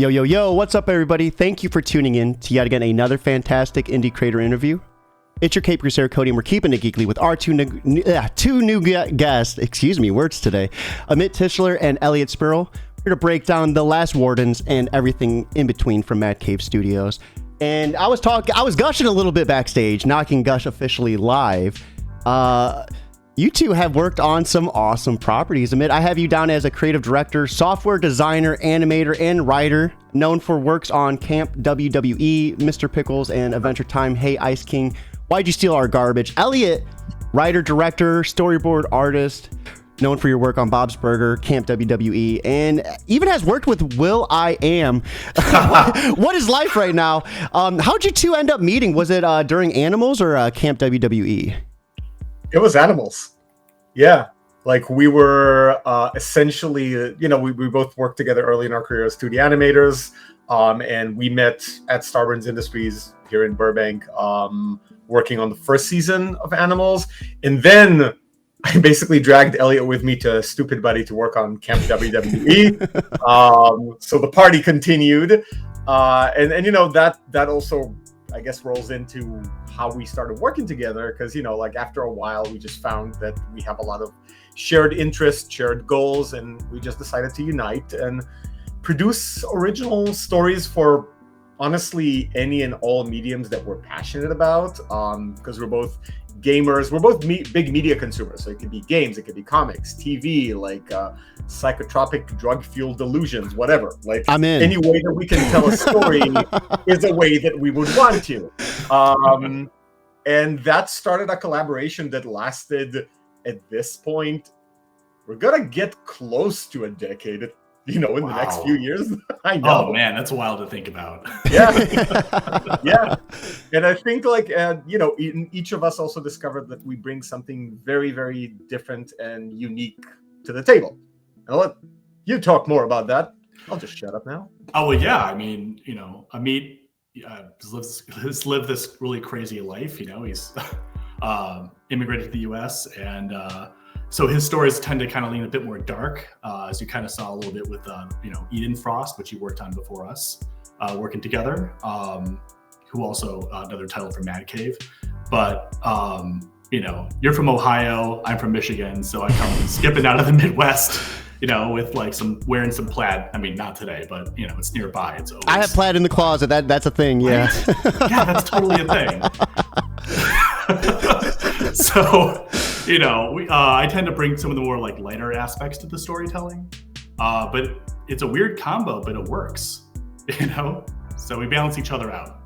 Yo, yo, yo, what's up, everybody? Thank you for tuning in to yet again another fantastic indie creator interview. It's your Cape Crusader Cody, and we're keeping it geekly with our two new guests, words today, Amit Tishler and Elliot Sperl. We're here to break down the last Wardens and everything in between from Mad Cave Studios. And I was gushing a little bit backstage, not can gush officially live. You two have worked on some awesome properties. Amit, I have you down as a creative director, software designer, animator, and writer, known for works on Camp WWE, Mr. Pickles, and Adventure Time, Hey Ice King, Why'd You Steal Our Garbage? Elliot, writer, director, storyboard artist, known for your work on Bob's Burger, Camp WWE, and even has worked with Will I Am. What is life right now? How'd you two end up meeting? Was it during Animals or Camp WWE? It was Animals. Yeah. Like we were essentially, we both worked together early in our career as 2D animators. And we met at Starburns Industries here in Burbank, working on the first season of Animals. And then I basically dragged Elliot with me to Stupid Buddy to work on Camp WWE. So the party continued. And that also, I guess, rolls into how we started working together, because after a while we just found that we have a lot of shared interests, shared goals, and we just decided to unite and produce original stories for honestly any and all mediums that we're passionate about, because we're both gamers, we're both big media consumers. So it could be games, it could be comics, TV, like psychotropic drug-fueled delusions, whatever. Like I'm in. Any way that we can tell a story is a way that we would want to. And that started a collaboration that lasted, at this point, we're gonna get close to a decade, in the next few years. I know. Oh man, that's wild to think about. Yeah. Yeah. And I think each of us also discovered that we bring something very, very different and unique to the table. I'll let you talk more about that. I'll just shut up now. Oh well, yeah. I mean, Amit has lived this really crazy life. He's immigrated to the U.S. and so his stories tend to kind of lean a bit more dark, as you kind of saw a little bit with Eden Frost, which he worked on before us, working together. Who also another title for Mad Cave. But you're from Ohio, I'm from Michigan, so I come skipping out of the Midwest. With like wearing some plaid. I mean, not today, but it's nearby. It's always... I have plaid in the closet. That's a thing. Yeah. Right? Yeah, that's totally a thing. So, I tend to bring some of the more like lighter aspects to the storytelling. But it's a weird combo, but it works. So we balance each other out.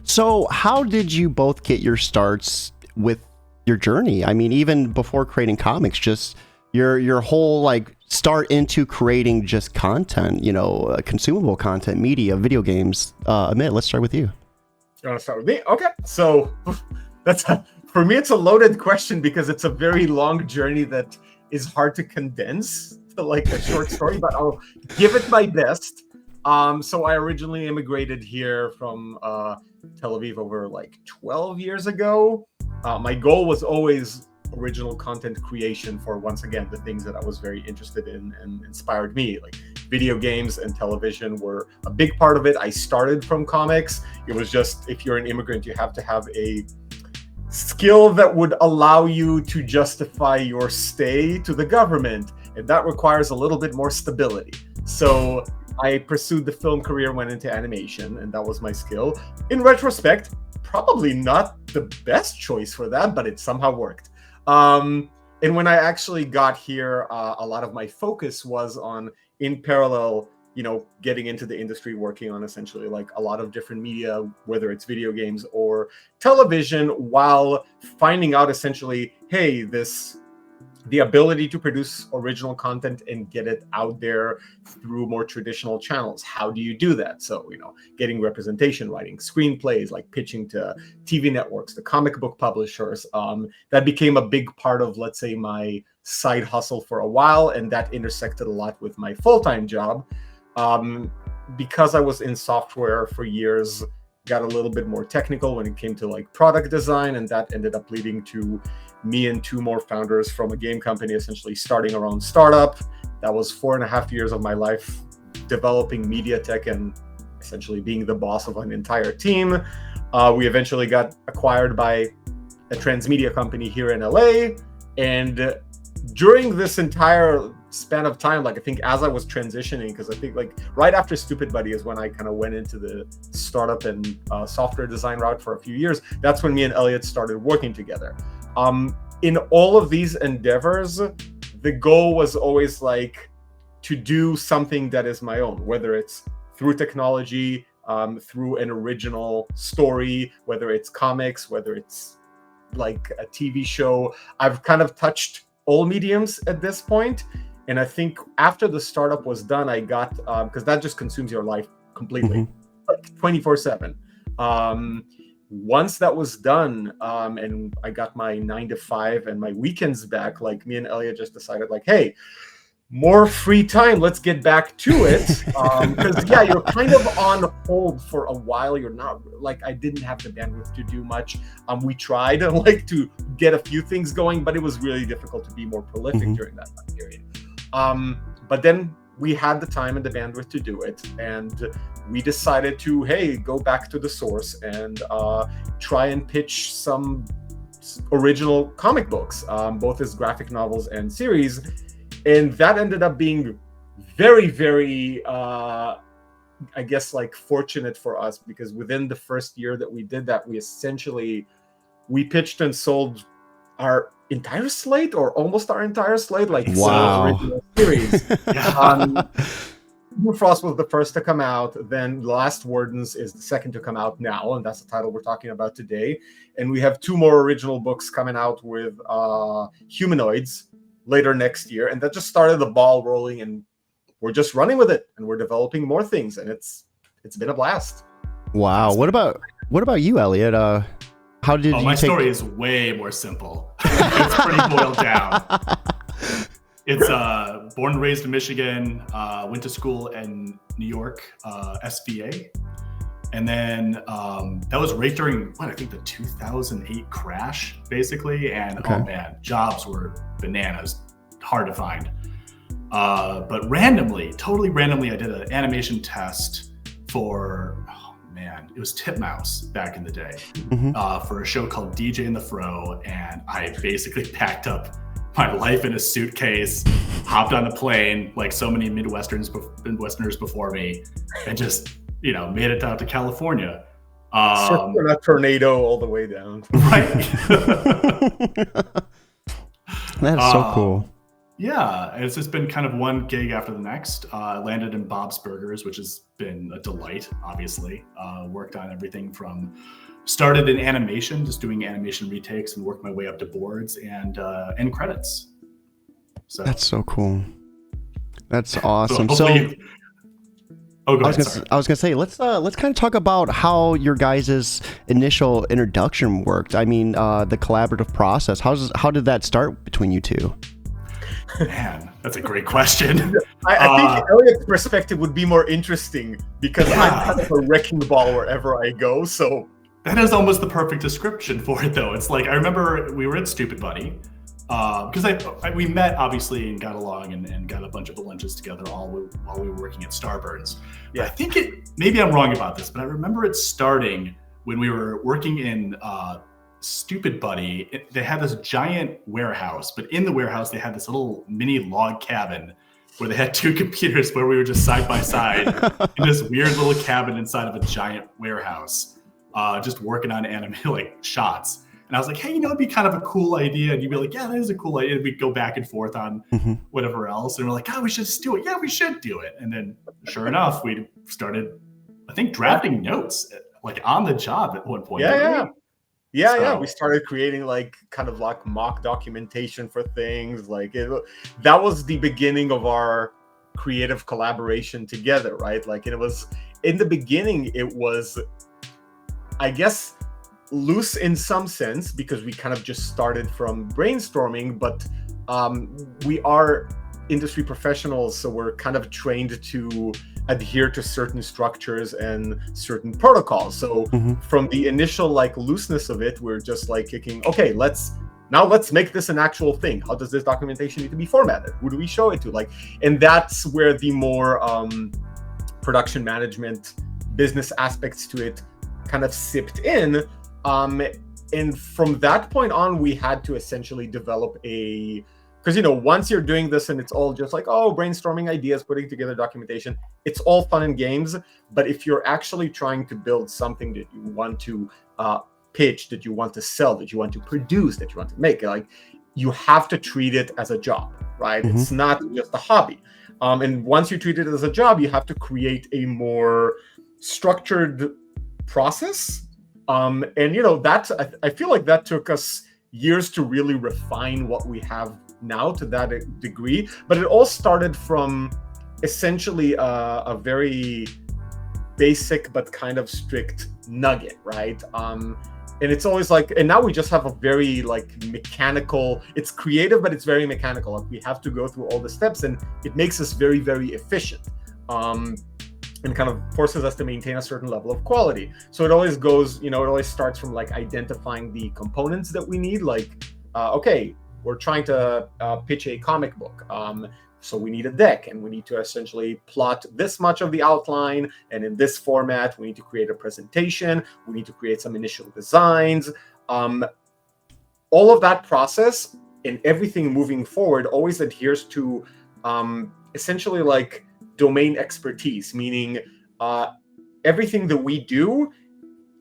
So, how did you both get your starts with your journey? I mean, even before creating comics, just your whole like start into creating just content, consumable content, media, video games. Amit, let's start with you. You want to start with me? Okay. So for me, it's a loaded question because it's a very long journey that is hard to condense to like a short story, but I'll give it my best. So I originally immigrated here from Tel Aviv over like 12 years ago. My goal was always original content creation for, once again, the things that I was very interested in and inspired me. Like video games and television were a big part of it. I started from comics. It was just, if you're an immigrant, you have to have a skill that would allow you to justify your stay to the government. And that requires a little bit more stability. So I pursued the film career, went into animation, and that was my skill. In retrospect, probably not the best choice for that, but it somehow worked. And when I actually got here, a lot of my focus was on, in parallel, getting into the industry, working on essentially like a lot of different media, whether it's video games or television, while finding out essentially, hey, the ability to produce original content and get it out there through more traditional channels. How do you do that? So, getting representation, writing screenplays, like pitching to TV networks, the comic book publishers, that became a big part of, let's say, my side hustle for a while. And that intersected a lot with my full-time job. Because I was in software for years, got a little bit more technical when it came to like product design, and that ended up leading to me and two more founders from a game company essentially starting our own startup. That was 4.5 years of my life developing media tech and essentially being the boss of an entire team. We eventually got acquired by a transmedia company here in LA. And during this entire span of time, like I think as I was transitioning, because I think like right after Stupid Buddy is when I kind of went into the startup and software design route for a few years. That's when me and Elliot started working together. In all of these endeavors, the goal was always like to do something that is my own, whether it's through technology, through an original story, whether it's comics, whether it's like a TV show. I've kind of touched all mediums at this point. And I think after the startup was done, I got, because that just consumes your life completely, like 24/7. Once that was done, and I got my 9 to 5 and my weekends back, like me and Elliot just decided like, hey, more free time, let's get back to it. Because yeah, you're kind of on hold for a while. You're not like, I didn't have the bandwidth to do much. We tried like to get a few things going, but it was really difficult to be more prolific during that time period. But then we had the time and the bandwidth to do it, and we decided to, hey, go back to the source and try and pitch some original comic books, both as graphic novels and series. And that ended up being very, very, I guess, like fortunate for us, because within the first year that we did that, we pitched and sold our entire slate, or almost our entire slate, like original series. New Frost was the first to come out. Then Last Wardens is the second to come out now, and that's the title we're talking about today. And we have 2 more original books coming out with humanoids later next year, and that just started the ball rolling, and we're just running with it, and we're developing more things, and it's been a blast. Wow. What about you, Elliot? How did you my story is way more simple. It's pretty boiled down. It's born and raised in Michigan, went to school in New York, SVA. And then that was right during, I think the 2008 crash, basically. And oh man, jobs were bananas, hard to find. But totally randomly, I did an animation test for, it was Titmouse back in the day, for a show called DJ and the Fro. And I basically packed up my life in a suitcase, hopped on a plane like so many Midwesterners before me, and just, made it down to California. Circling a tornado all the way down. Right. That's so cool. Yeah, it's just been kind of one gig after the next. Landed in Bob's Burgers, which has been a delight, obviously. Worked on everything from, started in animation, just doing animation retakes, and worked my way up to boards and end credits. So that's so cool. That's awesome. Go ahead, I was gonna say, let's kind of talk about how your guys' initial introduction worked. I mean, the collaborative process. How did that start between you two? Man, that's a great question. I think Elliot's perspective would be more interesting, because I'm kind of a wrecking ball wherever I go. So that is almost the perfect description for it, though. It's like, I remember we were at Stupid Buddy, because we met obviously and got along and got a bunch of lunches together while we were working at Starburns. Yeah, I think maybe I'm wrong about this, but I remember it starting when we were working in Stupid Buddy. They had this giant warehouse, but in the warehouse they had this little mini log cabin where they had 2 computers where we were just side by side in this weird little cabin inside of a giant warehouse, just working on anime like shots. And I was like, hey, it'd be kind of a cool idea. And you'd be like, yeah, that is a cool idea. And we'd go back and forth on whatever else. And we're like, we should just do it. Yeah, we should do it. And then sure enough, we started, I think, drafting notes like on the job at one point. Yeah. We started creating like kind of like mock documentation for things. Like that was the beginning of our creative collaboration together, right? Like it was, in the beginning, it was, I guess, loose in some sense, because we kind of just started from brainstorming, but we are industry professionals, so we're kind of trained to adhere to certain structures and certain protocols. So from the initial like looseness of it, we're just like kicking, okay, let's make this an actual thing. How does this documentation need to be formatted? Who do we show it to? Like, and that's where the more production management, business aspects to it kind of sipped in. And from that point on, we had to essentially develop because, once you're doing this and it's all just like, brainstorming ideas, putting together documentation, it's all fun and games. But if you're actually trying to build something that you want to pitch, that you want to sell, that you want to produce, that you want to make, like, you have to treat it as a job, right? Mm-hmm. It's not just a hobby. And once you treat it as a job, you have to create a more structured process. And that I feel like that took us years to really refine what we have now to that degree. But it all started from essentially a very basic but kind of strict nugget, right? And it's always like, and now we just have a very like mechanical, it's creative, but it's very mechanical. Like, we have to go through all the steps, and it makes us very, very efficient. And kind of forces us to maintain a certain level of quality. So it always goes, it always starts from like identifying the components that we need. Like, okay, we're trying to pitch a comic book. So we need a deck, and we need to essentially plot this much of the outline. And in this format, we need to create a presentation. We need to create some initial designs. All of that process and everything moving forward always adheres to essentially like domain expertise, meaning everything that we do,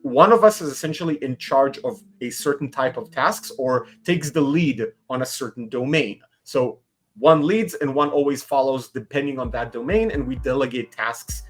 one of us is essentially in charge of a certain type of tasks or takes the lead on a certain domain. So one leads and one always follows depending on that domain, and we delegate tasks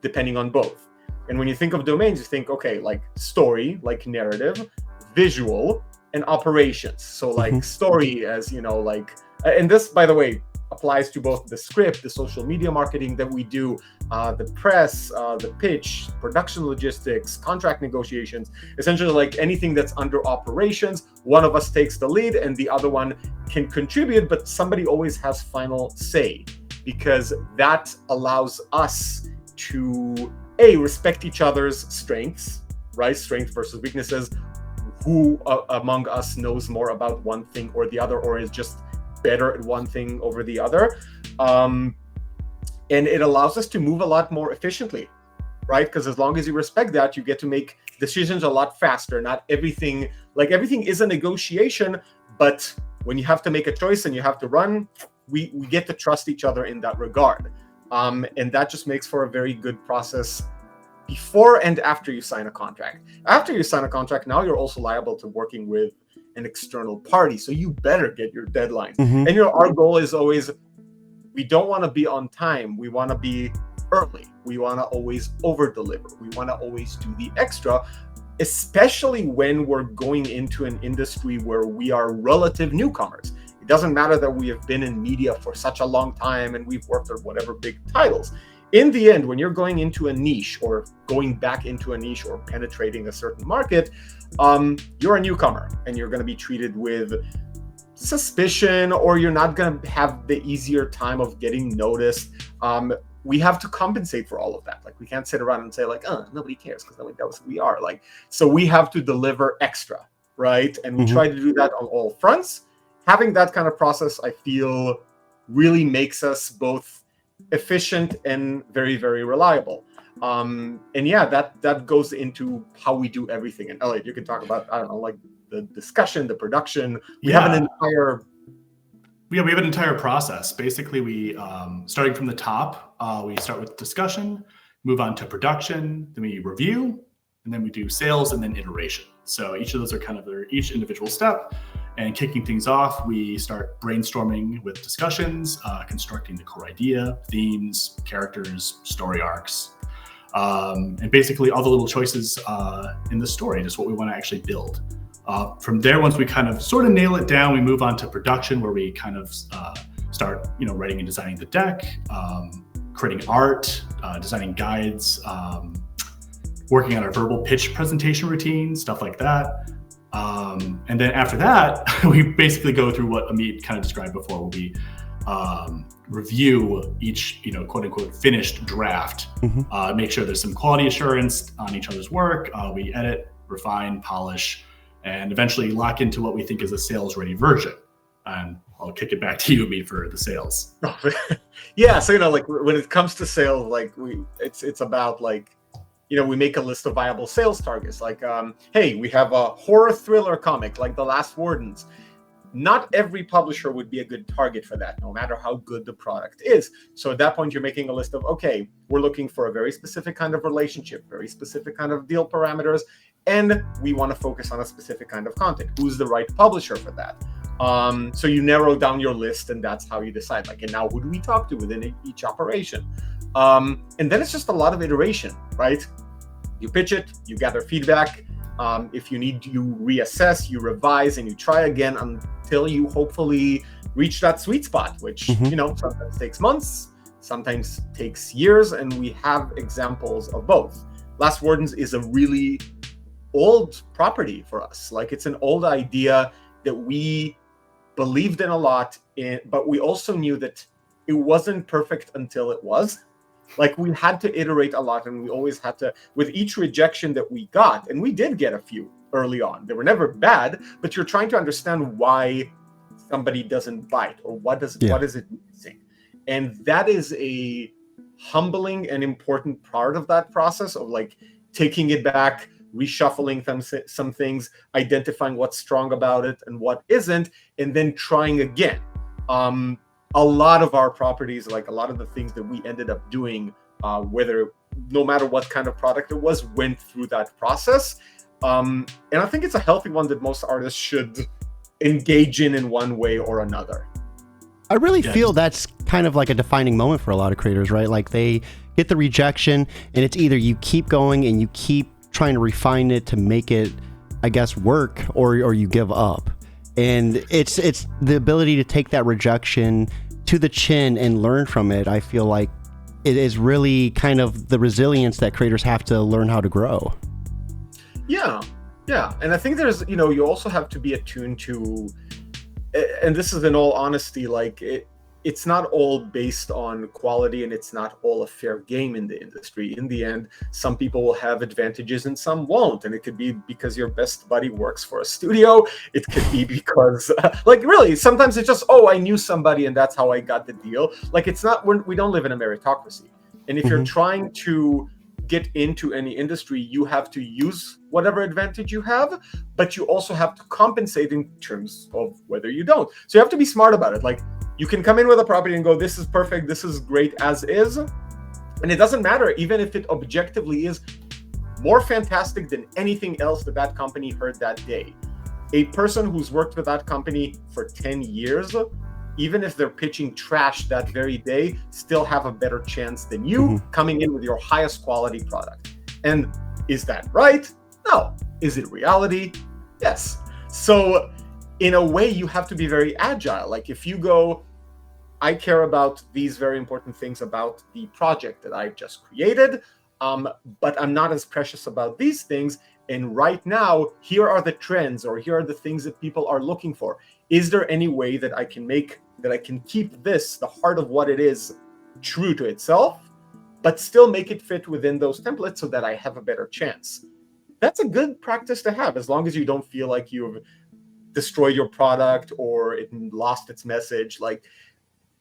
depending on both. And when you think of domains, you think, okay, like story, like narrative, visual, and operations. So like story as, and this, by the way, applies to both the script, the social media marketing that we do, the press, the pitch, production logistics, contract negotiations, essentially like anything that's under operations. One of us takes the lead and the other one can contribute, but somebody always has final say, because that allows us to respect each other's strengths, right? Strengths versus weaknesses. Who among us knows more about one thing or the other, or is just better at one thing over the other, and it allows us to move a lot more efficiently, right? Because as long as you respect that, you get to make decisions a lot faster. Not everything is a negotiation, but when you have to make a choice and you have to run, we get to trust each other in that regard, and that just makes for a very good process before and after you sign a contract. After you sign a contract, now you're also liable to working with an external party, so you better get your deadlines. And our goal is always, we don't want to be on time, we want to be early, we want to always over deliver, we want to always do the extra, especially when we're going into an industry where we are relative newcomers. It doesn't matter that we have been in media for such a long time and we've worked on whatever big titles. In the end, when you're going into a niche or going back into a niche or penetrating a certain market, you're a newcomer and you're going to be treated with suspicion, or you're not going to have the easier time of getting noticed. We have to compensate for all of that. Like, we can't sit around and say like, nobody cares, because nobody knows who we are. Like, so we have to deliver extra, right? And we try to do that on all fronts. Having that kind of process, I feel, really makes us both efficient and very, very reliable. And yeah, that goes into how we do everything. And Elliot, you can talk about, I don't know, like the discussion, the production. We have an entire process. Basically, we starting from the top, we start with discussion, move on to production, then we review, and then we do sales, and then iteration. So each of those are kind of each individual step. And kicking things off, we start brainstorming with discussions, constructing the core idea, themes, characters, story arcs, and basically all the little choices in the story, just what we want to actually build. From there, once we kind of sort of nail it down, we move on to production, where we kind of start, writing and designing the deck, creating art, designing guides, working on our verbal pitch presentation routine, stuff like that. And then after that, we basically go through what Amit kind of described before, where we review each, quote unquote, finished draft, make sure there's some quality assurance on each other's work. We edit, refine, polish, and eventually lock into what we think is a sales ready version. And I'll kick it back to you, Amit, for the sales. Yeah, so like when it comes to sales, like it's about like, we make a list of viable sales targets. Like, hey, we have a horror thriller comic like The Last Wardens. Not every publisher would be a good target for that, no matter how good the product is. So at that point, you're making a list of, okay, we're looking for a very specific kind of relationship, very specific kind of deal parameters, and we want to focus on a specific kind of content. Who's the right publisher for that? So you narrow down your list, and that's how you decide. Like, and now who do we talk to within each operation? And then it's just a lot of iteration, right? You pitch it, you gather feedback. If you need, you reassess, you revise, and you try again until you hopefully reach that sweet spot, which, sometimes takes months, sometimes takes years, and we have examples of both. Last Wardens is a really old property for us. Like, it's an old idea that we believed in a lot, but we also knew that it wasn't perfect until it was. Like, we had to iterate a lot, and we always had to, with each rejection that we got, and we did get a few early on. They were never bad, but you're trying to understand why somebody doesn't bite, or what is it missing. And that is a humbling and important part of that process of like taking it back, reshuffling some things, identifying what's strong about it and what isn't, and then trying again. A lot of our properties, like a lot of the things that we ended up doing, no matter what kind of product it was, went through that process. And I think it's a healthy one that most artists should engage in one way or another. I really feel that's kind of like a defining moment for a lot of creators, right? Like, they get the rejection, and it's either you keep going and you keep trying to refine it to make it, I guess, work, or you give up. And it's the ability to take that rejection to the chin and learn from it. I feel like it is really kind of the resilience that creators have to learn how to grow. Yeah. And I think there's, you also have to be attuned to, and this is in all honesty, like it's not all based on quality, and it's not all a fair game in the industry. In the end, some people will have advantages and some won't. And it could be because your best buddy works for a studio. It could be because, really, sometimes it's just, I knew somebody and that's how I got the deal. Like, it's not, we don't live in a meritocracy. And if you're trying to get into any industry, you have to use whatever advantage you have, but you also have to compensate in terms of whether you don't. So you have to be smart about it. Like, you can come in with a property and go, this is perfect, this is great as is. And it doesn't matter, even if it objectively is more fantastic than anything else that company heard that day. A person who's worked with that company for 10 years, even if they're pitching trash that very day, still have a better chance than you coming in with your highest quality product. And is that right? No. Is it reality? Yes. So in a way, you have to be very agile. Like, if you go, I care about these very important things about the project that I've just created, but I'm not as precious about these things. And right now, here are the trends, or here are the things that people are looking for. Is there any way that I can keep this, the heart of what it is, true to itself, but still make it fit within those templates so that I have a better chance? That's a good practice to have, as long as you don't feel like you've destroyed your product or it lost its message. Like,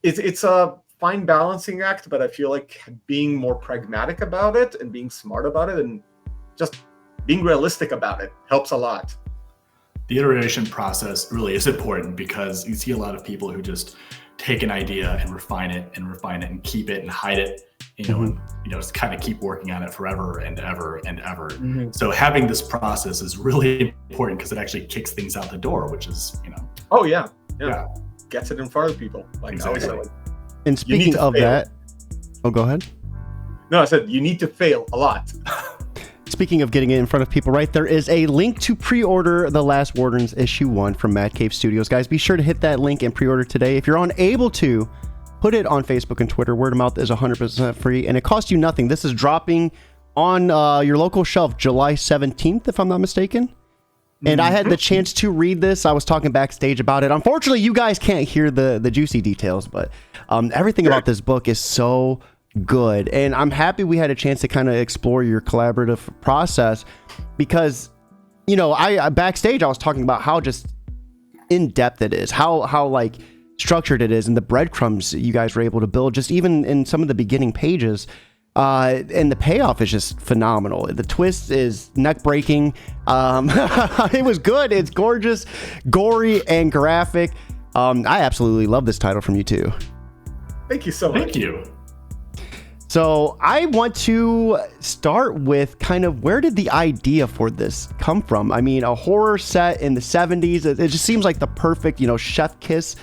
it's a fine balancing act, but I feel like being more pragmatic about it and being smart about it and just being realistic about it helps a lot. The iteration process really is important, because you see a lot of people who just take an idea and refine it and keep it and hide it, and just kind of keep working on it forever and ever and ever. So having this process is really important, because it actually kicks things out the door, which is, Oh yeah. Gets it in front of people. Like, exactly. I always say, And speaking of that, go ahead. No, I said you need to fail a lot. Speaking of getting it in front of people, right, there is a link to pre-order The Last Wardens issue 1 from Mad Cave Studios. Guys, be sure to hit that link and pre-order today. If you're unable to, put it on Facebook and Twitter. Word of mouth is 100% free, and it costs you nothing. This is dropping on your local shelf July 17th, if I'm not mistaken. And I had the chance to read this. I was talking backstage about it. Unfortunately, you guys can't hear the juicy details, but everything about this book is so good. And I'm happy we had a chance to kind of explore your collaborative process, because, I backstage, I was talking about how just in depth it is, how like structured it is and the breadcrumbs you guys were able to build, just even in some of the beginning pages. And the payoff is just phenomenal. The twist is neck breaking. It was good. It's gorgeous, gory, and graphic. I absolutely love this title from you too. Thank you so much. Thank you. So I want to start with kind of where did the idea for this come from? I mean, a horror set in the 70s, it just seems like the perfect, chef kiss.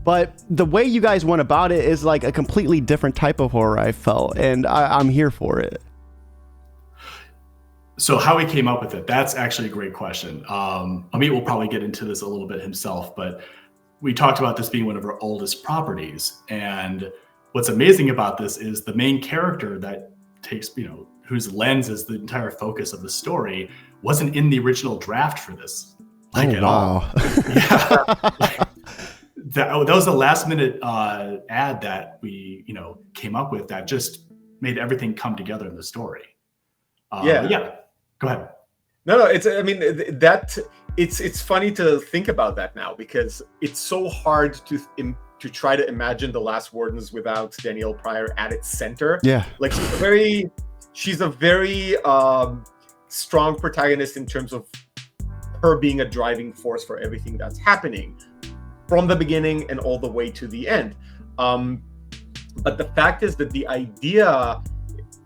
But the way you guys went about it is like a completely different type of horror, I felt, and I'm here for it. So how we came up with it, that's actually a great question. Amit will probably get into this a little bit himself, but we talked about this being one of our oldest properties. And what's amazing about this is the main character that takes, whose lens is the entire focus of the story, wasn't in the original draft for this, at all. Yeah. That was a last minute ad that we, came up with that just made everything come together in the story. Yeah. Go ahead. No, it's funny to think about that now because it's so hard to try to imagine the last Wardens without Danielle Pryer at its center. Yeah. Like she's a very strong protagonist in terms of her being a driving force for everything that's happening from the beginning and all the way to the end. But the fact is that the idea,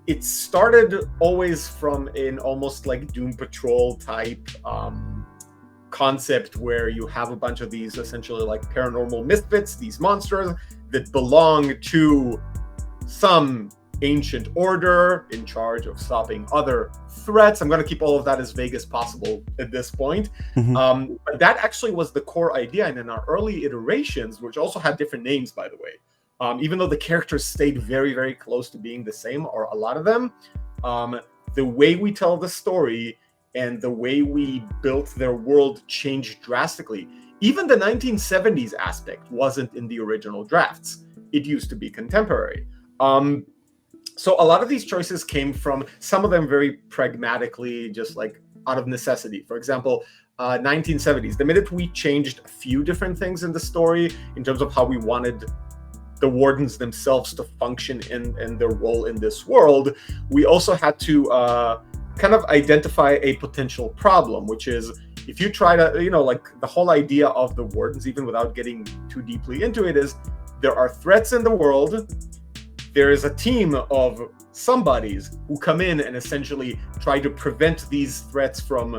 it started always from an almost like Doom Patrol type concept where you have a bunch of these essentially like paranormal misfits, these monsters that belong to some ancient order in charge of stopping other threats. I'm going to keep all of that as vague as possible at this point. Mm-hmm. But that actually was the core idea. And in our early iterations, which also had different names, by the way, even though the characters stayed very, very close to being the same, or a lot of them, the way we tell the story and the way we built their world changed drastically. Even the 1970s aspect wasn't in the original drafts. It used to be contemporary. So a lot of these choices came from, some of them very pragmatically, just like out of necessity. For example, 1970s, the minute we changed a few different things in the story in terms of how we wanted the Wardens themselves to function in their role in this world, we also had to kind of identify a potential problem, which is if you try to, like the whole idea of the Wardens, even without getting too deeply into it, is there are threats in the world. There is a team of somebodies who come in and essentially try to prevent these threats from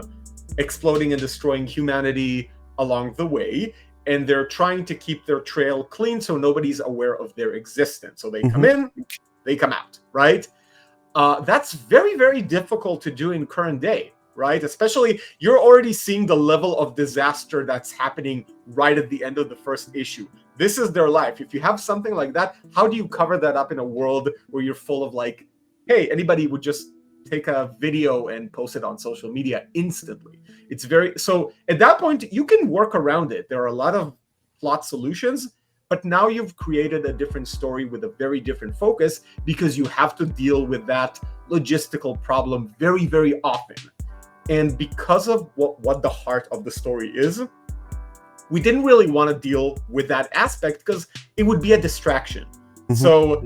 exploding and destroying humanity along the way. And they're trying to keep their trail clean so nobody's aware of their existence. So they come in, they come out, right? That's very, very difficult to do in current day, right? Especially, you're already seeing the level of disaster that's happening right at the end of the first issue. This is their life. If you have something like that, how do you cover that up in a world where you're full of like, hey, anybody would just take a video and post it on social media instantly? It's so at that point, you can work around it. There are a lot of plot solutions, but now you've created a different story with a very different focus because you have to deal with that logistical problem very, very often. And because of what the heart of the story is, we didn't really want to deal with that aspect because it would be a distraction. Mm-hmm. So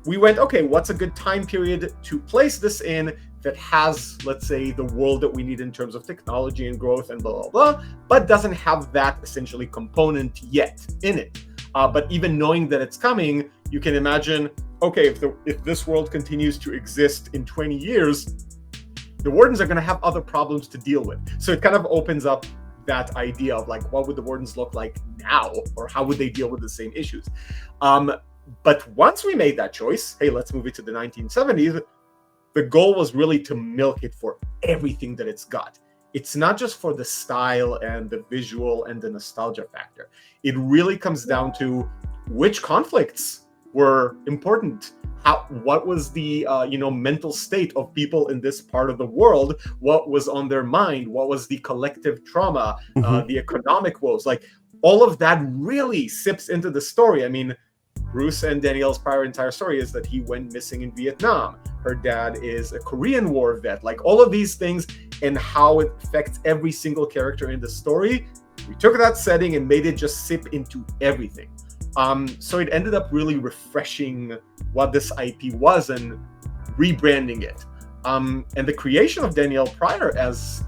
we went, okay, what's a good time period to place this in that has, let's say, the world that we need in terms of technology and growth and blah, blah, blah, but doesn't have that essentially component yet in it. But even knowing that it's coming, you can imagine, okay, if this world continues to exist in 20 years, the Wardens are going to have other problems to deal with. So it kind of opens up that idea of like, what would the Wardens look like now? Or how would they deal with the same issues? But once we made that choice, hey, let's move it to the 1970s, the goal was really to milk it for everything that it's got. It's not just for the style and the visual and the nostalgia factor. It really comes down to which conflicts were important. What was the mental state of people in this part of the world? What was on their mind? What was the collective trauma, the economic woes? Like all of that really sips into the story. I mean, Bruce and Danielle's prior entire story is that he went missing in Vietnam. Her dad is a Korean War vet. Like all of these things and how it affects every single character in the story We took that setting and made it just sip into everything. So it ended up really refreshing what this IP was and rebranding it. And the creation of Danielle Pryer as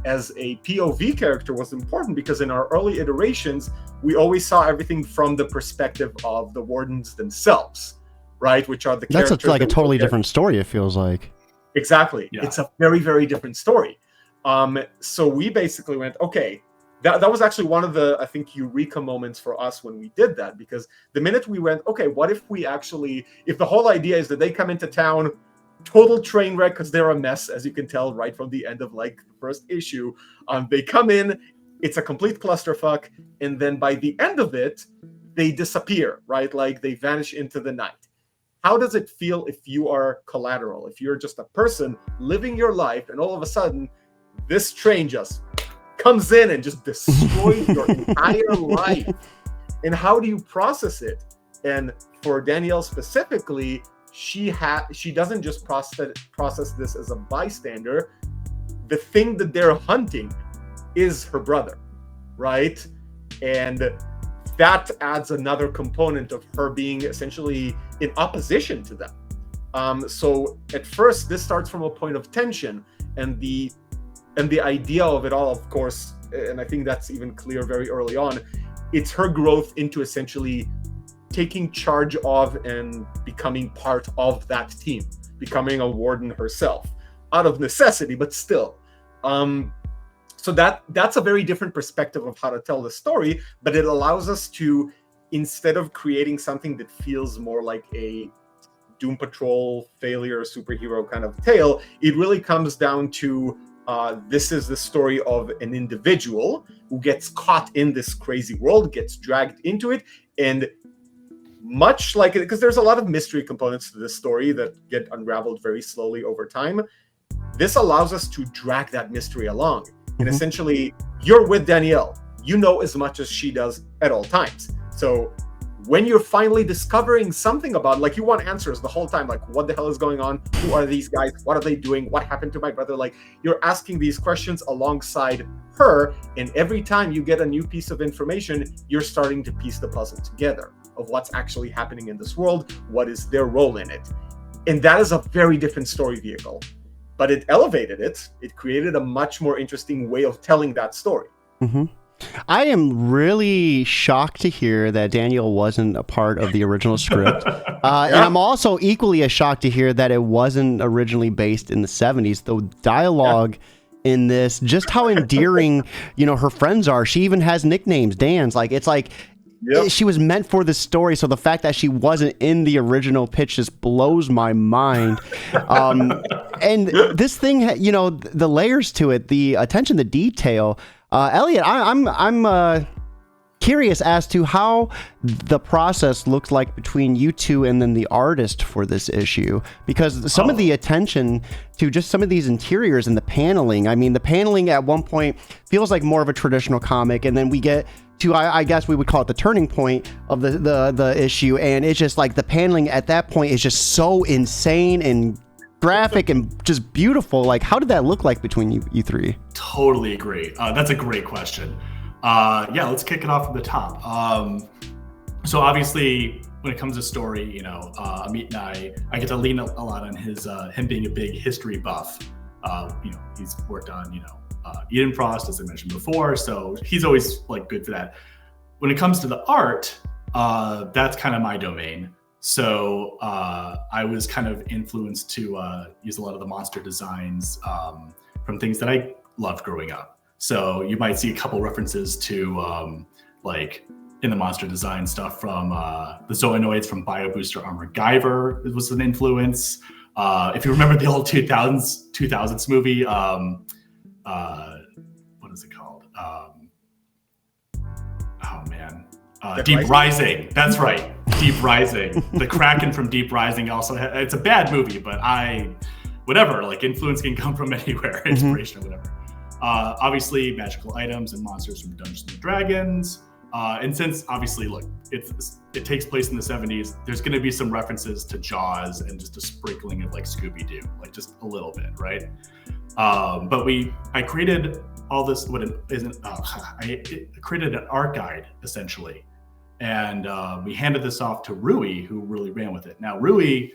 a POV character was important because in our early iterations, we always saw everything from the perspective of the Wardens themselves, right? Which are the characters. That's like a totally different story, it feels like. Exactly. Yeah. It's a very, very different story. So we basically went, okay, that was actually one of the, I think, eureka moments for us when we did that, because the minute we went, okay, what if we actually, if the whole idea is that they come into town, total train wreck because they're a mess, as you can tell right from the end of like the first issue. They come in, it's a complete clusterfuck, and then by the end of it, they disappear, right? Like they vanish into the night. How does it feel if you are collateral, if you're just a person living your life and all of a sudden this train just comes in and just destroys your entire life? And how do you process it? And for Danielle specifically, she doesn't just process this as a bystander. The thing that they're hunting is her brother, right? And that adds another component of her being essentially in opposition to them. So at first, this starts from a point of tension, and the idea of it all, of course, and I think that's even clear very early on, it's her growth into essentially taking charge of and becoming part of that team, becoming a warden herself, out of necessity, but still. So that's a very different perspective of how to tell the story, but it allows us to, instead of creating something that feels more like a Doom Patrol failure superhero kind of tale, it really comes down to this is the story of an individual who gets caught in this crazy world, gets dragged into it, and much like it, because there's a lot of mystery components to this story that get unraveled very slowly over time, this allows us to drag that mystery along. And essentially, you're with Danielle. You know as much as she does at all times. So when you're finally discovering something about, like, you want answers the whole time, like, what the hell is going on? Who are these guys? What are they doing? What happened to my brother? Like, you're asking these questions alongside her. And every time you get a new piece of information, you're starting to piece the puzzle together of what's actually happening in this world. What is their role in it? And that is a very different story vehicle. But it elevated it. It created a much more interesting way of telling that story. I am really shocked to hear that Danielle wasn't a part of the original script. And I'm also equally as shocked to hear that it wasn't originally based in the 70s. The dialogue in this, just how endearing, her friends are. She even has nicknames, Dan's. Like, it's like, she was meant for this story, so the fact that she wasn't in the original pitch just blows my mind. And this thing, the layers to it, the attention to detail. Elliot, I'm curious as to how the process looks like between you two and then the artist for this issue, because some of the attention to just some of these interiors and the paneling. I mean, the paneling at one point feels like more of a traditional comic, and then we get to, I guess we would call it the turning point of the issue, and it's just like the paneling at that point is just so insane and graphic and just beautiful. Like, how did that look like between you three? Totally agree. That's a great question. Let's kick it off from the top. So obviously, when it comes to story, Amit and I get to lean a lot on his him being a big history buff. He's worked on Eden Frost, as I mentioned before, so he's always like good for that. When it comes to the art, that's kind of my domain. So I was kind of influenced to use a lot of the monster designs from things that I loved growing up. So you might see a couple references to like in the monster design stuff from the Zoonoids from Bio Booster Armor Guyver. It was an influence. If you remember the old 2000s movie, what is it called? Deep Rising. That's right. Deep Rising. The Kraken from Deep Rising also it's a bad movie, but influence can come from anywhere, inspiration or whatever. Obviously magical items and monsters from Dungeons and Dragons. And since obviously, look, it takes place in the 70s, there's going to be some references to Jaws and just a sprinkling of like Scooby-Doo, like just a little bit, right? But I created all this, what it isn't, I created an art guide essentially. And we handed this off to Rui, who really ran with it. Now, Rui,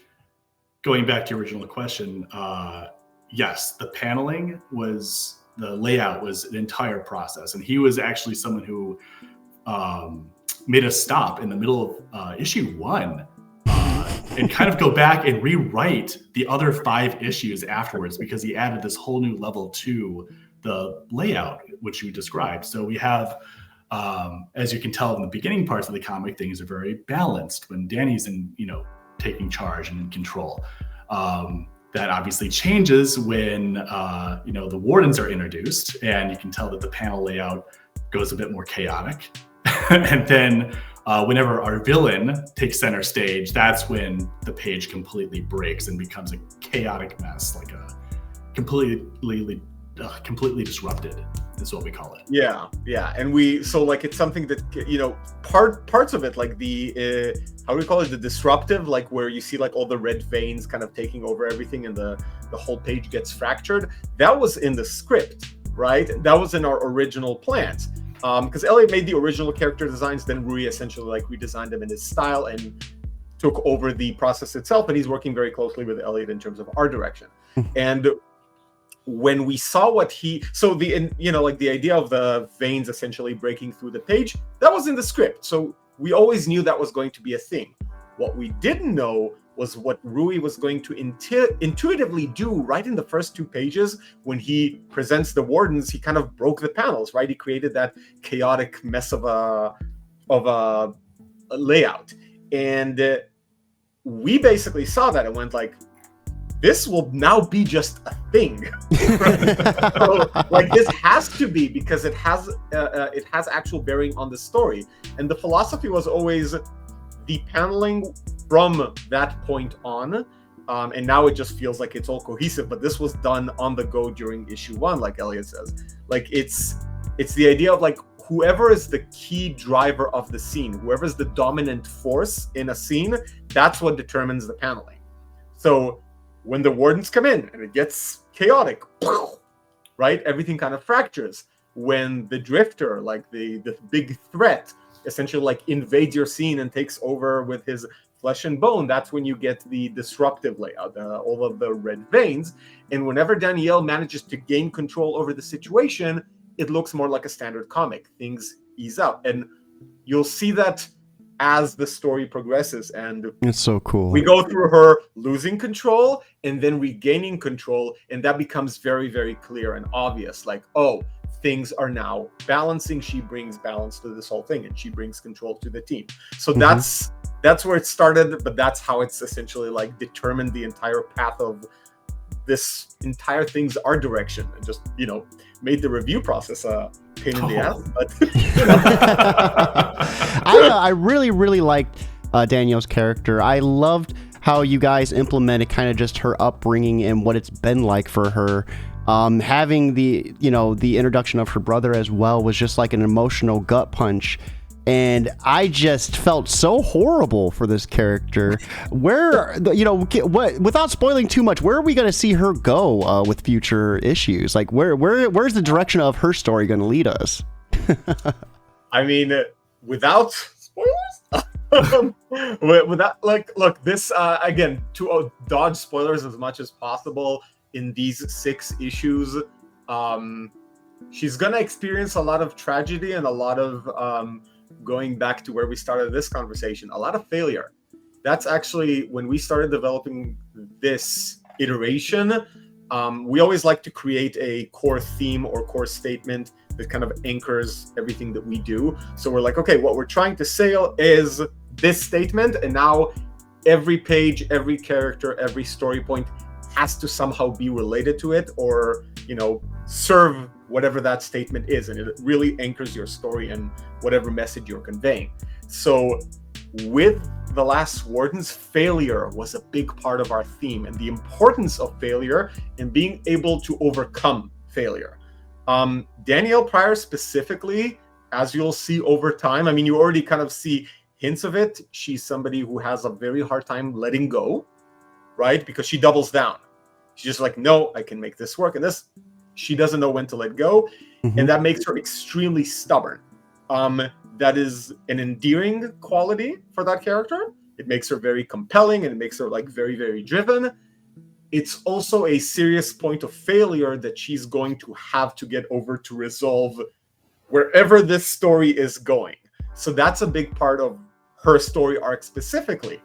going back to your original question, yes, the paneling was, the layout was an entire process. And he was actually someone who made us stop in the middle of issue 1 and kind of go back and rewrite the other 5 issues afterwards, because he added this whole new level to the layout, which you described. So we have, as you can tell in the beginning parts of the comic, things are very balanced when Danny's in, taking charge and in control. That obviously changes when, the Wardens are introduced, and you can tell that the panel layout goes a bit more chaotic. And then whenever our villain takes center stage, that's when the page completely breaks and becomes a chaotic mess, like a completely disrupted is what we call it. Yeah. And it's something that, parts of it, like the, how do we call it? The disruptive, like where you see like all the red veins kind of taking over everything and the whole page gets fractured. That was in the script, right? That was in our original plans. Because Elliot made the original character designs, then Rui essentially like redesigned them in his style and took over the process itself. And he's working very closely with Elliot in terms of art direction. And when we saw the idea of the veins essentially breaking through the page, that was in the script. So we always knew that was going to be a thing. What we didn't know was what Rui was going to intuitively do right in the first 2 pages. When he presents the Wardens, he kind of broke the panels, right? He created that chaotic mess of a layout. And we basically saw that and went like, this will now be just a thing. So, like, this has to be, because it has actual bearing on the story. And the philosophy was always the paneling from that point on, and now it just feels like it's all cohesive. But this was done on the go during issue 1, like Elliot says. Like it's the idea of like whoever is the key driver of the scene, whoever is the dominant force in a scene, that's what determines the paneling. So when the Wardens come in and it gets chaotic, right? Everything kind of fractures. When the Drifter, like the big threat, essentially like invades your scene and takes over with his flesh and bone, that's when you get the disruptive layout, all of the red veins. And whenever Danielle manages to gain control over the situation, it looks more like a standard comic. Things ease out. And you'll see that as the story progresses. And it's so cool. We go through her losing control and then regaining control. And that becomes very, very clear and obvious. Like, oh, things are now balancing. She brings balance to this whole thing and she brings control to the team. So that's where it started, but that's how it's essentially like determined the entire path of this entire thing's art direction, and just, made the review process a pain in the ass. But I really, really liked Danielle's character. I loved how you guys implemented kind of just her upbringing and what it's been like for her. Having the introduction of her brother as well was just like an emotional gut punch. And I just felt so horrible for this character. Without spoiling too much, where are we going to see her go with future issues? Like, where's the direction of her story going to lead us? I mean, without spoilers? Without, look, this, again, to dodge spoilers as much as possible in these 6 issues, she's going to experience a lot of tragedy and a lot of... going back to where we started this conversation, a lot of failure. That's actually when we started developing this iteration. We always like to create a core theme or core statement that kind of anchors everything that we do. So we're like, okay, what we're trying to say is this statement, and now every page, every character, every story point has to somehow be related to it, or serve whatever that statement is, and it really anchors your story and whatever message you're conveying. So with The Last Wardens, failure was a big part of our theme, and the importance of failure and being able to overcome failure. Danielle Pryer specifically, as you'll see over time, I mean, you already kind of see hints of it. She's somebody who has a very hard time letting go, right? Because she doubles down. She's just like, no, I can make this work. And this, she doesn't know when to let go, Mhm. and that makes her extremely stubborn. That is an endearing quality for that character. It makes her very compelling, and it makes her like very, very driven. It's also a serious point of failure that she's going to have to get over to resolve wherever this story is going. So that's a big part of her story arc specifically,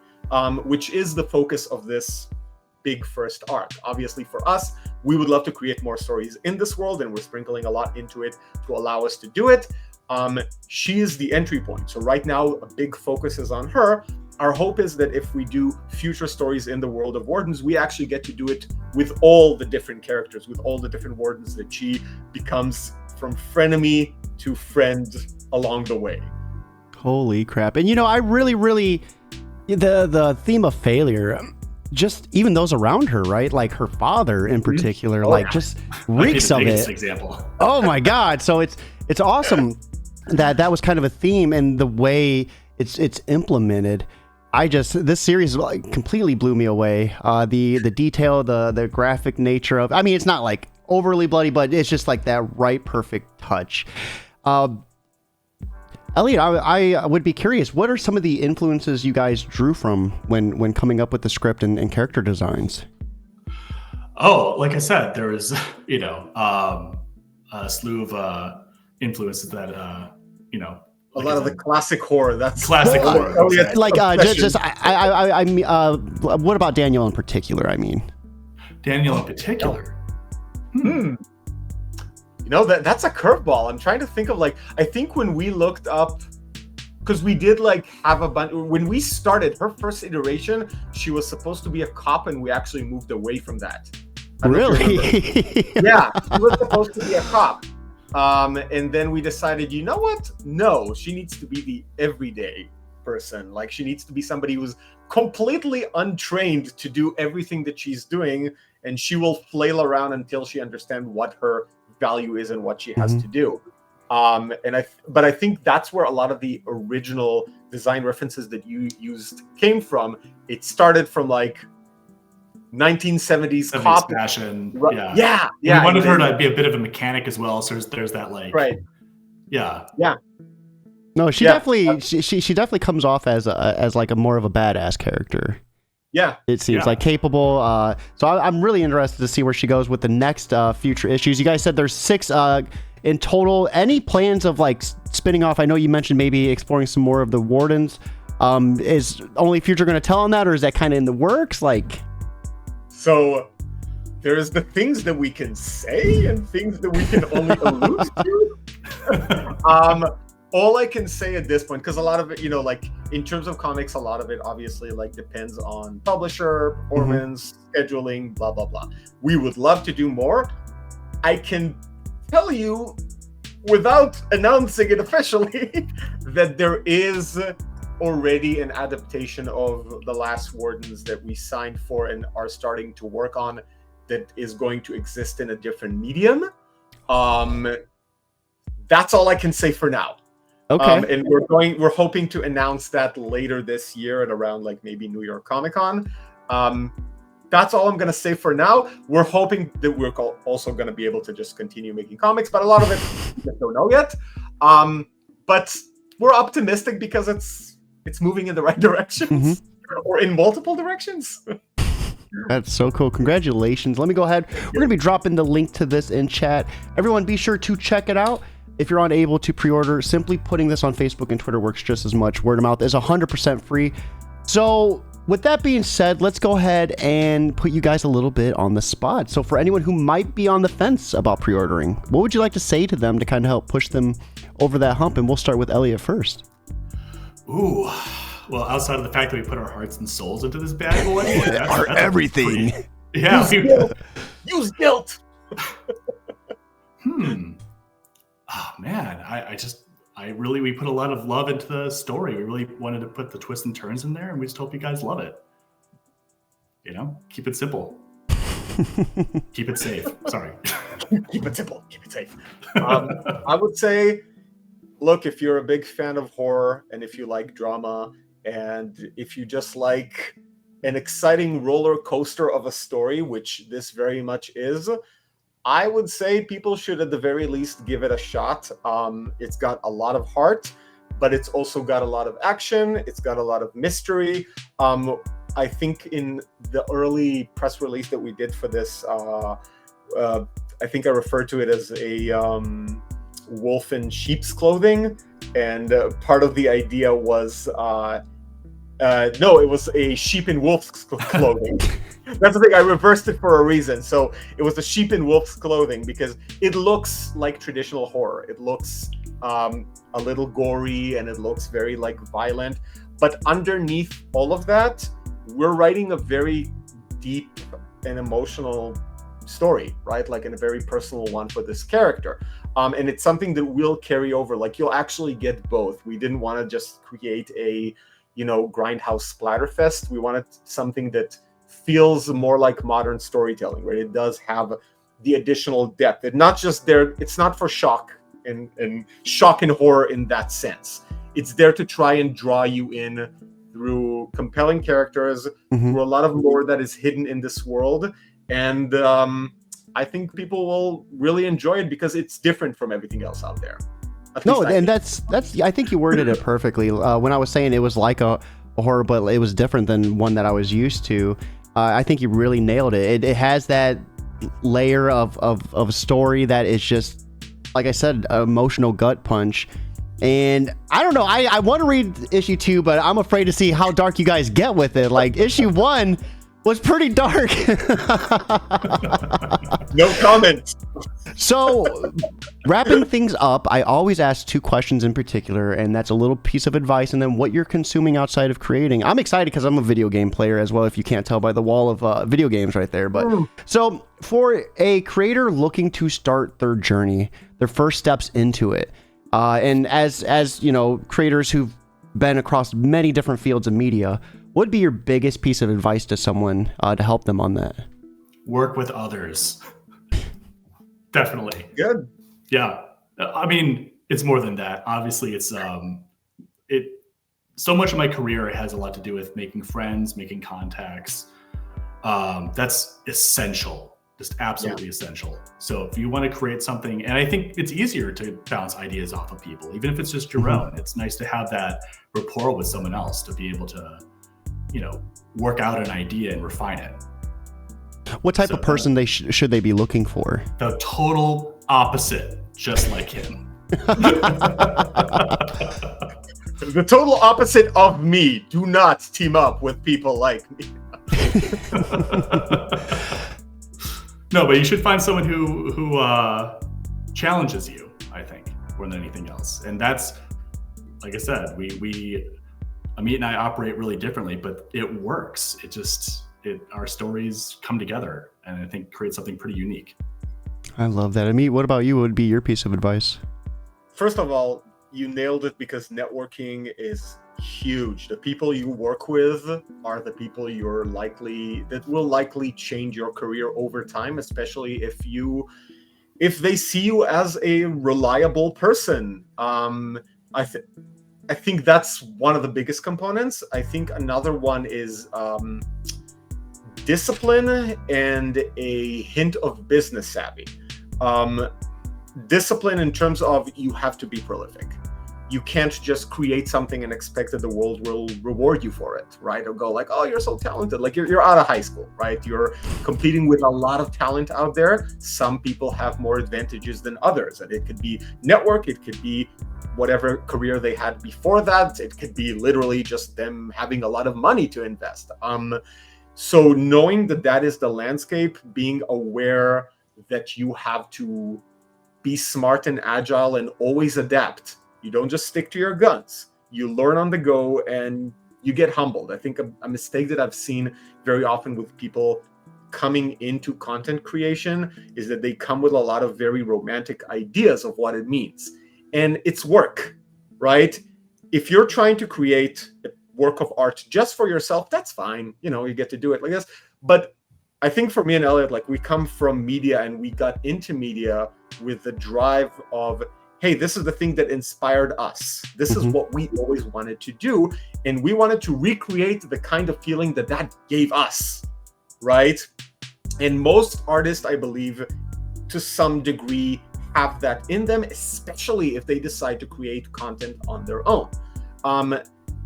which is the focus of this big first arc. Obviously, for us, we would love to create more stories in this world, and we're sprinkling a lot into it to allow us to do it. She is the entry point. So right now, a big focus is on her. Our hope is that if we do future stories in the world of Wardens, we actually get to do it with all the different characters, with all the different Wardens, that she becomes from frenemy to friend along the way. Holy crap. And I really the theme of failure, just even those around her, right? Like her father in particular, just reeks of it. Example. Oh my God. So it's awesome that was kind of a theme, and the way it's implemented. This series completely blew me away. The detail, the graphic nature of, it's not like overly bloody, but it's just like that right perfect touch. Elliot, I would be curious, what are some of the influences you guys drew from when coming up with the script and character designs? Oh, like I said, there was, a slew of influences that, a lot of the classic horror. That's classic horror. Elliot, like, what about Danielle in particular? Danielle in particular. That's a curveball. I'm trying to think of I think when we looked up, because we did have a bunch. When we started her first iteration, she was supposed to be a cop, and we actually moved away from that. Really? Yeah, she was supposed to be a cop. And then we decided, you know what? No, she needs to be the everyday person. She needs to be somebody who's completely untrained to do everything that she's doing, and she will flail around until she understands what her value is and what she has to do. But I think that's where a lot of the original design references that you used came from. It started from 1970s cop fashion. Yeah. We wanted her to be a bit of a mechanic as well. So there's that right. Yeah. No, she definitely she definitely comes off as a more of a badass character. Yeah, it seems like capable. So I'm really interested to see where she goes with the next future issues. You guys said there's 6 in total. Any plans of spinning off? I know you mentioned maybe exploring some more of the Wardens. Is Only Future going to tell on that, or is that kind of in the works? So there's the things that we can say and things that we can only allude to. All I can say at this point, because a lot of it, in terms of comics, a lot of it obviously depends on publisher, performance, scheduling, blah, blah, blah. We would love to do more. I can tell you, without announcing it officially, that there is already an adaptation of The Last Wardens that we signed for and are starting to work on that is going to exist in a different medium. That's all I can say for now. Okay. And we're hoping to announce that later this year at around maybe New York Comic Con. That's all I'm going to say for now. We're hoping that we're also going to be able to just continue making comics, but a lot of it we just don't know yet. But we're optimistic because it's moving in the right directions or in multiple directions. That's so cool. Congratulations. Let me go ahead. We're going to be dropping the link to this in chat. Everyone be sure to check it out. If you're unable to pre-order, simply putting this on Facebook and Twitter works just as much. Word of mouth is 100% free. So with that being said, let's go ahead and put you guys a little bit on the spot. So for anyone who might be on the fence about pre-ordering, what would you like to say to them to kind of help push them over that hump? And we'll start with Elliot first. Ooh. Well, outside of the fact that we put our hearts and souls into this bad boy. Our everything. Use guilt. Oh man, we put a lot of love into the story. We really wanted to put the twists and turns in there, and we just hope you guys love it. Keep it simple. Keep it safe. Sorry. Keep it simple. Keep it safe. I would say, look, if you're a big fan of horror and if you like drama and if you just like an exciting roller coaster of a story, which this very much is, I would say people should at the very least give it a shot. It's got a lot of heart, but it's also got a lot of action. It's got a lot of mystery. I think in the early press release that we did for this, I think I referred to it as a wolf in sheep's clothing. And part of the idea was, no, it was a sheep in wolf's clothing. That's the thing, I reversed it for a reason. So it was a sheep in wolf's clothing because it looks like traditional horror. It looks a little gory and it looks very like violent. But underneath all of that, we're writing a very deep and emotional story, right? Like in a very personal one for this character. And it's something that will carry over. Like you'll actually get both. We didn't want to just create a, grindhouse splatterfest. We wanted something that feels more like modern storytelling, right? It does have the additional depth. It's not just there. It's not for shock and shock and horror in that sense. It's there to try and draw you in through compelling characters, through a lot of lore that is hidden in this world. And I think people will really enjoy it because it's different from everything else out there. No, and that's I think you worded it perfectly. When I was saying it was like a horror, but it was different than one that I was used to. I think you really nailed it. It has that layer of story that is just, like I said, emotional gut punch. And I don't know, I want to read issue 2, but I'm afraid to see how dark you guys get with it. Like issue 1 was pretty dark. No comment. So, wrapping things up, I always ask 2 questions in particular, and that's a little piece of advice and then what you're consuming outside of creating. I'm excited because I'm a video game player as well, if you can't tell by the wall of video games right there. But so, for a creator looking to start their journey, their first steps into it, and as creators who've been across many different fields of media, what would be your biggest piece of advice to someone to help them on that? Work with others. Definitely. Good. Yeah. I mean, it's more than that. Obviously, it's so much of my career has a lot to do with making friends, making contacts. That's essential. Just absolutely essential. So if you want to create something, and I think it's easier to bounce ideas off of people, even if it's just your own. It's nice to have that rapport with someone else to be able to, work out an idea and refine it. What type of person should they be looking for? The total opposite, just like him. The total opposite of me. Do not team up with people like me. No, but you should find someone who challenges you, I think, more than anything else. And that's, like I said, we Amit and I operate really differently, but it works. Our stories come together and I think create something pretty unique. I love that. Amit, what about you? What would be your piece of advice? First of all, you nailed it because networking is huge. The people you work with are the people that will likely change your career over time, especially if they see you as a reliable person. I think that's one of the biggest components. I think another one is discipline and a hint of business savvy. Discipline in terms of you have to be prolific. You can't just create something and expect that the world will reward you for it, right? Or go like, oh, you're so talented. Like you're out of high school, right? You're competing with a lot of talent out there. Some people have more advantages than others. And it could be network. It could be whatever career they had before that. It could be literally just them having a lot of money to invest. So knowing that is the landscape, being aware that you have to be smart and agile and always adapt. You don't just stick to your guns. You learn on the go and you get humbled. I think a mistake that I've seen very often with people coming into content creation is that they come with a lot of very romantic ideas of what it means. And it's work, right? If you're trying to create a work of art just for yourself, that's fine. You get to do it like this. But I think for me and Elliot, like we come from media and we got into media with the drive of, hey, this is the thing that inspired us. This is what we always wanted to do. And we wanted to recreate the kind of feeling that gave us, right? And most artists, I believe, to some degree have that in them, especially if they decide to create content on their own.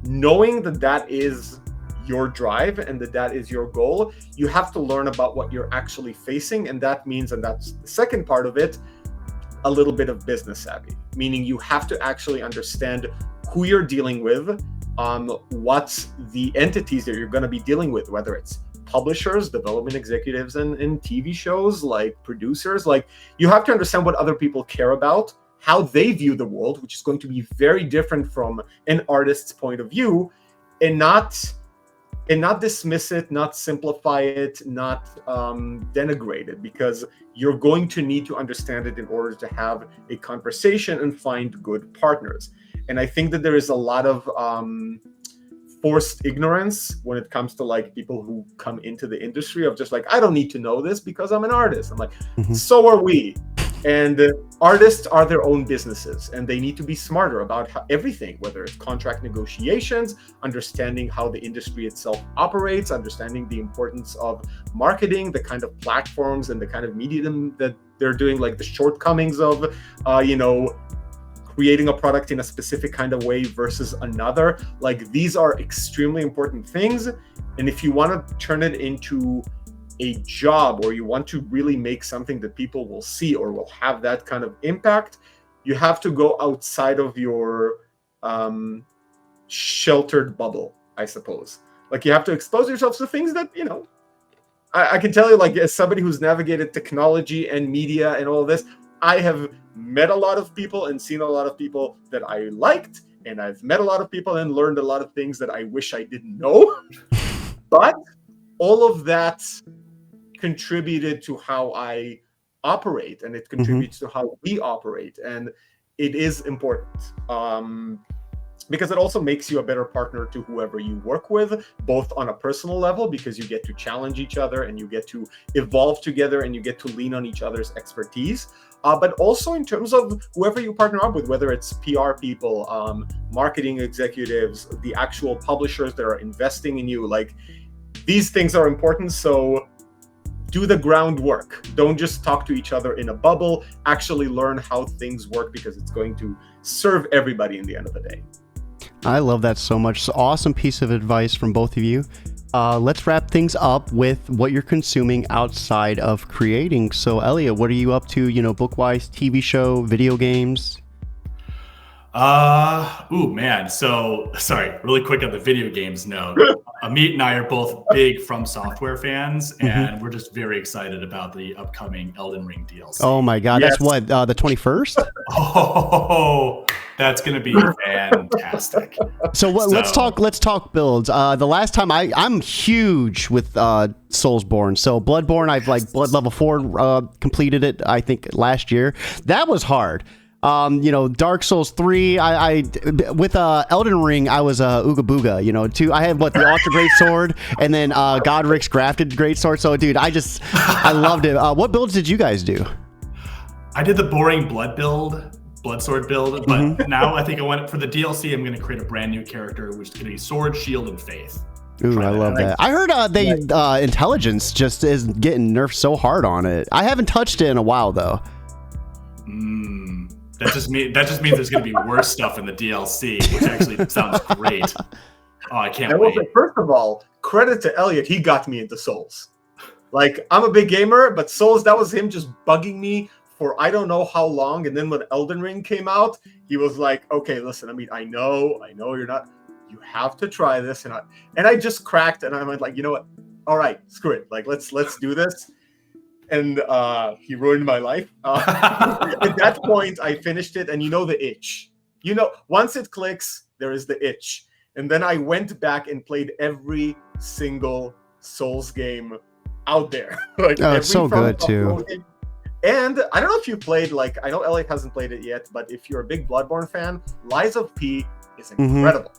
Knowing that that is your drive and that is your goal, you have to learn about what you're actually facing. And that means, and that's the second part of it, a little bit of business savvy, meaning you have to actually understand who you're dealing with, what the entities that you're going to be dealing with, whether it's publishers, development executives, and TV shows, like producers. Like, you have to understand what other people care about, how they view the world, which is going to be very different from an artist's point of view, and not dismiss it, not simplify it, not denigrate it, because you're going to need to understand it in order to have a conversation and find good partners. And I think that there is a lot of forced ignorance when it comes to like people who come into the industry of just like, I don't need to know this because I'm an artist. I'm like, so are we. And artists are their own businesses, and they need to be smarter about everything, whether it's contract negotiations, understanding how the industry itself operates, understanding the importance of marketing, the kind of platforms and the kind of medium that they're doing, like the shortcomings of, creating a product in a specific kind of way versus another. Like, these are extremely important things. And if you want to turn it into a job, or you want to really make something that people will see or will have that kind of impact, you have to go outside of your sheltered bubble, I suppose. Like, you have to expose yourself to things that, I can tell you, like, as somebody who's navigated technology and media and all this, I have met a lot of people and seen a lot of people that I liked, and I've met a lot of people and learned a lot of things that I wish I didn't know. But all of that contributed to how I operate, and it contributes to how we operate, and it is important because it also makes you a better partner to whoever you work with, both on a personal level, because you get to challenge each other and you get to evolve together and you get to lean on each other's expertise, but also in terms of whoever you partner up with, whether it's PR people, marketing executives, the actual publishers that are investing in you. Like, these things are important. So do the groundwork. Don't just talk to each other in a bubble. Actually learn how things work, because it's going to serve everybody in the end of the day. I love that so much. It's an awesome piece of advice from both of you. Let's wrap things up with what you're consuming outside of creating. So, Elliot, what are you up to, book-wise, TV show, video games? Man. So, sorry, really quick on the video games note. Amit and I are both big From Software fans, and we're just very excited about the upcoming Elden Ring DLC. Oh my God, yes. That's what, the 21st? Oh, that's going to be fantastic. So let's talk builds. The last time I'm huge with Soulsborne. So Bloodborne, I've like Blood level 4 completed it, I think last year. That was hard. Dark Souls 3, I with Elden Ring, I was Ooga Booga, I had the Ultra Great Sword, and then Godric's Grafted Great Sword. So dude, I loved it. What builds did you guys do? I did the boring blood sword build, but now I think I went for the DLC. I'm going to create a brand new character, which is going to be Sword, Shield, and Faith. Ooh, I love that. I heard intelligence just is getting nerfed so hard on it. I haven't touched it in a while though. That just means there's going to be worse stuff in the DLC, which actually sounds great. Oh, I can't wait. First of all, credit to Elliot. He got me into Souls. Like, I'm a big gamer, but Souls, that was him just bugging me for I don't know how long. And then when Elden Ring came out, he was like, okay, listen, I know you're not, you have to try this. And I just cracked, and I went like, you know what? All right, screw it. Like, let's do this. And he ruined my life. At that point, I finished it, and the itch. Once it clicks, there is the itch. And then I went back and played every single Souls game out there. It's so good too. And I don't know if you played, I know Elliot hasn't played it yet, but if you're a big Bloodborne fan, Lies of P is incredible.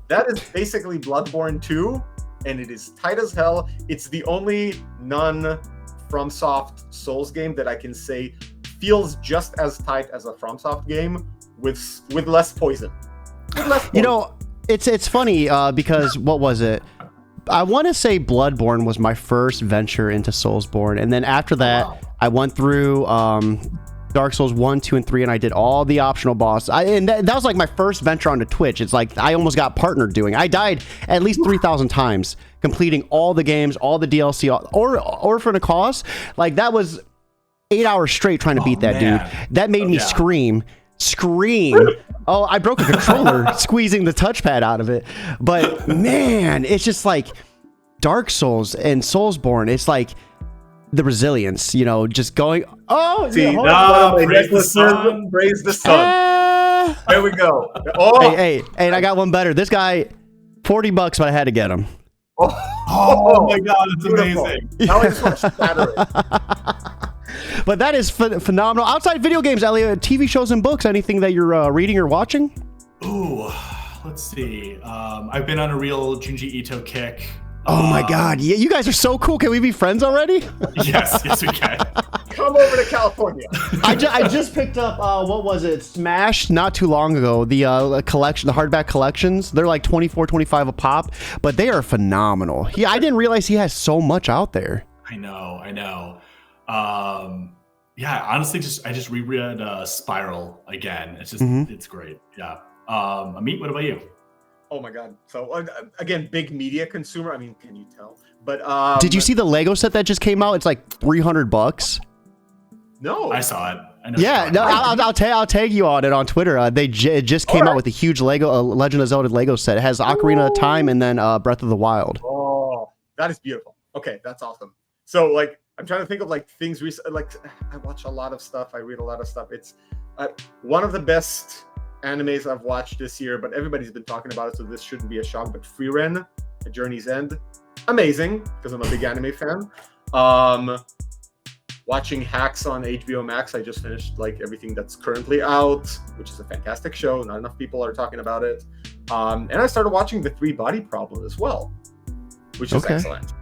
That is basically Bloodborne 2, and it is tight as hell. It's the only FromSoft Souls game that I can say feels just as tight as a FromSoft game with less poison. It's funny because what was it? I want to say Bloodborne was my first venture into Soulsborne, and then after that, I went through Dark Souls 1, 2, and 3, and I did all the optional bosses. And that was like my first venture onto Twitch. It's like I almost got partnered doing. I died at least 3,000 times completing all the games, all the DLC, or for the cause. Like that was 8 hours straight trying to beat that dude. That made me scream. Oh, I broke a controller squeezing the touchpad out of it. But man, it's just like Dark Souls and Soulsborne. It's like the resilience, you know, just going. Oh, see, praise the sun. Praise the sun. There we go. Oh, hey, and I got one better. This guy, $40, but I had to get him. Oh my God, it's amazing. Now I just want to shatter it. But that is phenomenal. Outside video games, Elliot, TV shows and books, anything that you're reading or watching? Ooh, let's see. I've been on a real Junji Ito kick. Oh my God, yeah, you guys are so cool. Can we be friends already? Yes, we can. Come over to California. I just picked up, what was it? Smash not too long ago. The collection, the hardback collections. They're like $24-25 a pop, but they are phenomenal. I didn't realize he has so much out there. I know. Yeah, honestly, I just reread Sperl again. It's just it's great. Yeah. Amit, what about you? Oh my God. So again, big media consumer. I mean, can you tell? But did you see the Lego set that just came out? It's like $300. No, I saw it. I know. Yeah, no, I'll tag you on it on Twitter. They just came out with a huge Lego Legend of Zelda Lego set. It has Ocarina of Time and then Breath of the Wild. Oh, that is beautiful. Okay, that's awesome. So like, I'm trying to think of like things recent. Like, I watch a lot of stuff. I read a lot of stuff. It's one of the best animes I've watched this year, but everybody's been talking about it, so this shouldn't be a shock. But Free Ren, A Journey's End, amazing because I'm a big anime fan. Watching Hacks on HBO Max, I just finished like everything that's currently out, which is a fantastic show. Not enough people are talking about it. And I started watching The Three Body Problem as well, which is excellent.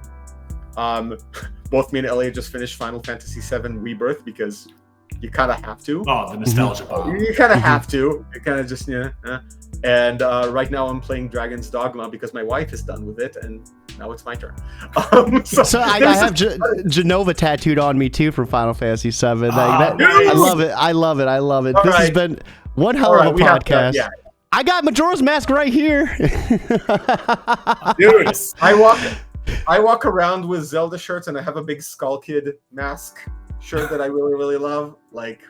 Both me and Elliot just finished Final Fantasy VII Rebirth because you kind of have to. Oh, the nostalgia bomb. You kind of have to. You kind of just, And right now I'm playing Dragon's Dogma because my wife is done with it, and now it's my turn. So I have Genova tattooed on me too from Final Fantasy VII. I love it. I love it. This has been one hell of a podcast. I got Majora's Mask right here. Dude, I walk around with Zelda shirts, and I have a big Skull Kid mask shirt that I really, really love. Like,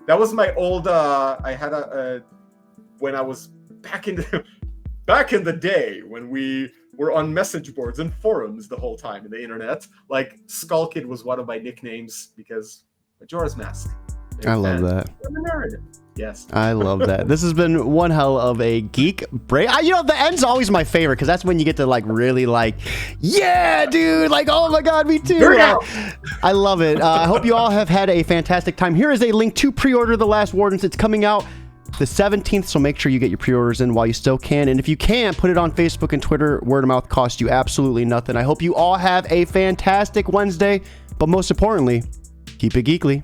that was my old. I had when I was back in the day when we were on message boards and forums the whole time in the internet. Like, Skull Kid was one of my nicknames because Majora's Mask. I love that. I'm a nerd. Yes. I love that. This has been one hell of a geek break. The end's always my favorite because that's when you get to like really like, yeah, dude, like, oh my God, me too. I love it. I hope you all have had a fantastic time. Here is a link to pre-order The Last Wardens. It's coming out the 17th, so make sure you get your pre-orders in while you still can. And if you can't, put it on Facebook and Twitter. Word of mouth costs you absolutely nothing. I hope you all have a fantastic Wednesday, but most importantly, keep it geekly.